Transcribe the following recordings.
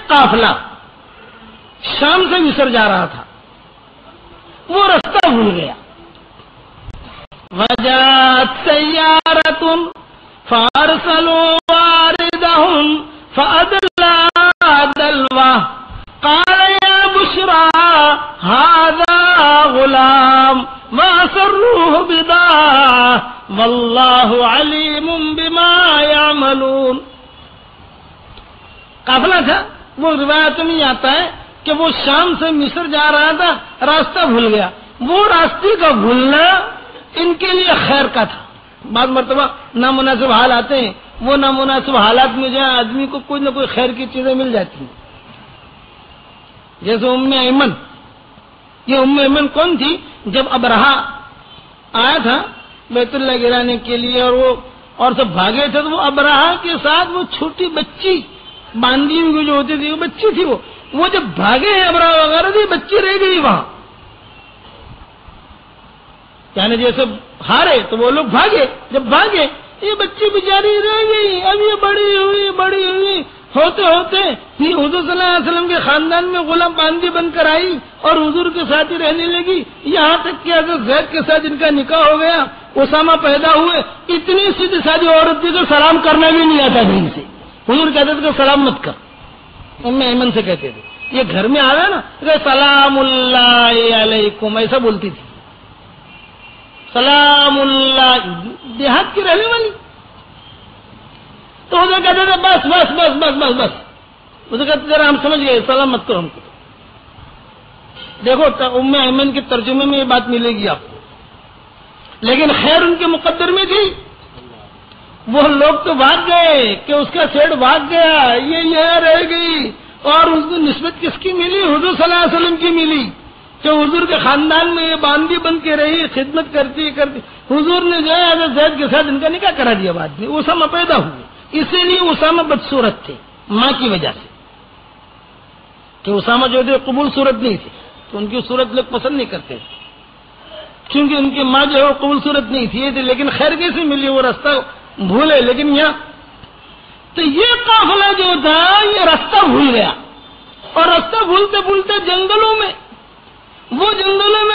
قافلہ شام سے مصر جا رہا تھا، وہ راستہ بھول گیا. وجاءت سیارۃ فارسلوا واردہم فادلى دلوه قال يا بشرى هذا غلام واسروه بضاعة والله عليم بما يعملون. قافلہ تھا، وہ روایت میں آتا ہے کہ وہ شام سے مصر جا رہا تھا، راستہ بھول گیا. وہ راستے کا بھولنا ان کے لیے خیر کا تھا. بعض مرتبہ نامناسب حال آتے ہیں، وہ نامناسب حالات میں جو آدمی کو کوئی نہ کوئی خیر کی چیزیں مل جاتی ہیں. جیسے ام ایمن، یہ ام ایمن کون تھی؟ جب ابرہا آیا تھا بیت اللہ گرانے کے لیے اور سب بھاگے تھے، تو وہ ابرہا کے ساتھ وہ چھوٹی بچی باندھی ہوئی جو ہوتی تھی، وہ بچی تھی. وہ جب بھاگے ہیں ابرہا وغیرہ تھی، بچی رہ گئی وہاں. یعنی جیسے ہارے تو وہ لوگ بھاگے، جب بھاگے یہ بچی بیچاری رہ گئی. اب یہ بڑی ہوئی ہوتے یہ حضور صلی اللہ علیہ وسلم کے خاندان میں غلام باندھی بن کر آئی اور حضور کے ساتھ ہی رہنے لگی. یہاں تک کہ حضرت زید کے ساتھ ان کا نکاح ہو گیا، اسامہ پیدا ہوئے. اتنی سیدھی سادی عورت تھی تو سلام کرنا بھی نہیں آتا تھا ان سے. حضور کہتے تھے کہ سلام مت کر، ام ایمن سے کہتے تھے. یہ گھر میں آیا نا سلام اللہ علیکم ایسا بولتی تھی، سلام اللہ. دیہات کی رہنے والی. تو وہ کہتے تھے بس بس بس بس بس بس. وہ کہتے ذرا ہم سمجھ گئے، سلام مت کرو ہم کو. دیکھو ام ایمن کے ترجمے میں یہ بات ملے گی آپ کو، لیکن خیر ان کے مقدر میں تھی. وہ لوگ تو بھاگ گئے کہ اس کا سیٹ بھاگ گیا، یہ یہاں رہ گئی. اور اس کو نسبت کس کی ملی؟ حضور صلی اللہ علیہ وسلم کی ملی کہ حضور کے خاندان میں یہ باندھی بن کے رہی، خدمت کرتی. حضور نے جو ہے حضرت زید کے ساتھ ان کا نکاح کرا دیا. بعد میں اسامہ پیدا ہوئے، اسی لیے اسامہ بدصورت تھے ماں کی وجہ سے، کہ اسامہ جو تھے قبول صورت نہیں تھے، تو ان کی صورت لوگ پسند نہیں کرتے کیونکہ ان کی ماں جو ہے وہ قبول صورت نہیں تھی. لیکن خیر کیسے ملی؟ وہ راستہ بھولے. لیکن یہاں تو یہ قافلہ جو تھا یہ راستہ بھول گیا، اور راستہ بھولتے بھولتے جنگلوں میں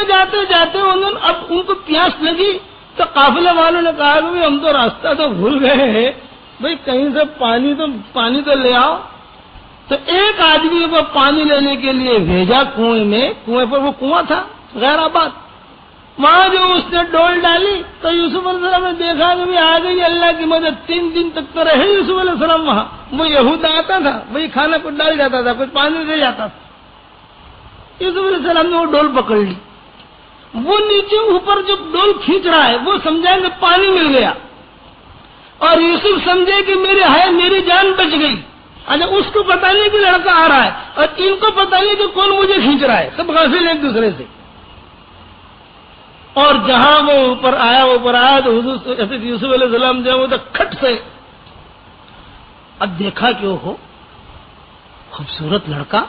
جاتے جاتے اب ان کو پیاس لگی. تو قافلے والوں نے کہا کہ ہم تو راستہ تو بھول گئے ہیں، بھئی کہیں سے پانی تو لے آؤ. تو ایک آدمی کو پانی لینے کے لیے بھیجا کنویں پر. وہ کنواں تھا غیر آباد. وہاں جو اس نے ڈول ڈالی تو یوسف علیہ السلام نے دیکھا کہ آ گئی اللہ کی مدد. 3 دن تک تو رہے یوسف علیہ السلام وہاں. وہ یہود آتا تھا، وہی کھانا کچھ ڈال جاتا تھا، کچھ پانی دے جاتا تھا. یوسف علیہ السلام نے وہ ڈول پکڑ لی. وہ نیچے اوپر جو ڈول کھینچ رہا ہے وہ سمجھا کہ پانی مل گیا، اور یوسف سمجھے کہ میری جان بچ گئی. اچھا اس کو پتا نہیں کہ لڑکا آ رہا ہے، اور ان کو پتا نہیں کہ کون مجھے کھینچ رہا ہے. سب غافل ایک دوسرے سے. اور جہاں وہ اوپر آیا تو حضرت یوسف علیہ السلام جو وہ تو کھٹ سے اب دیکھا کہ وہ خوبصورت لڑکا.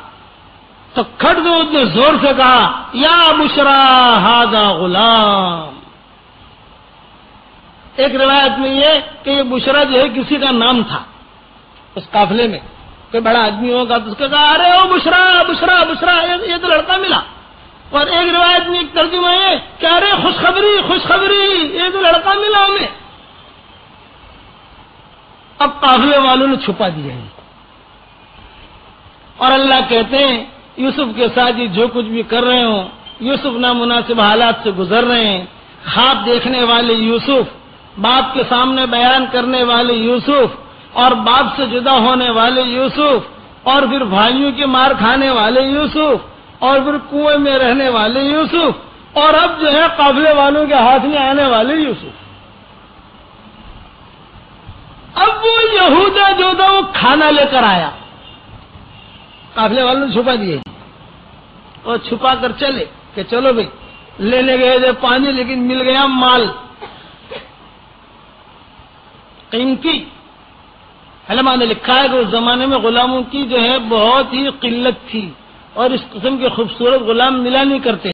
تو کھٹ سے اس نے زور سے کہا یا بشرا ھذا غلام. ایک روایت میں یہ کہ یہ بشرا جو ہے کسی کا نام تھا اس قافلے میں، کوئی بڑا آدمی ہوگا تو اس کا کہا ارے او بشرا بشرا بشرا، یہ تو لڑکا ملا. اور ایک روایت میں ایک ترجمہ ہے کہ ارے خوشخبری خوشخبری، یہ تو لڑکا ملا ہمیں. اب قافلے والوں نے چھپا دیا ہے، اور اللہ کہتے ہیں یوسف کے ساتھ یہ جو کچھ بھی کر رہے ہوں، یوسف نامناسب حالات سے گزر رہے ہیں. خواب دیکھنے والے یوسف، باپ کے سامنے بیان کرنے والے یوسف، اور باپ سے جدا ہونے والے یوسف، اور پھر بھائیوں کی مار کھانے والے یوسف، اور پھر کنویں میں رہنے والے یوسف، اور اب جو ہے قافلے والوں کے ہاتھ میں آنے والے یوسف. اب وہ یہودا جو تھا وہ کھانا لے کر آیا. قافلے والوں نے چھپا دیے اور چھپا کر چلے کہ چلو بھائی لینے گئے تھے پانی، لیکن مل گیا مال قیمتی. علماء نے لکھا ہے کہ اس زمانے میں غلاموں کی جو ہے بہت ہی قلت تھی، اور اس قسم کے خوبصورت غلام ملا نہیں کرتے.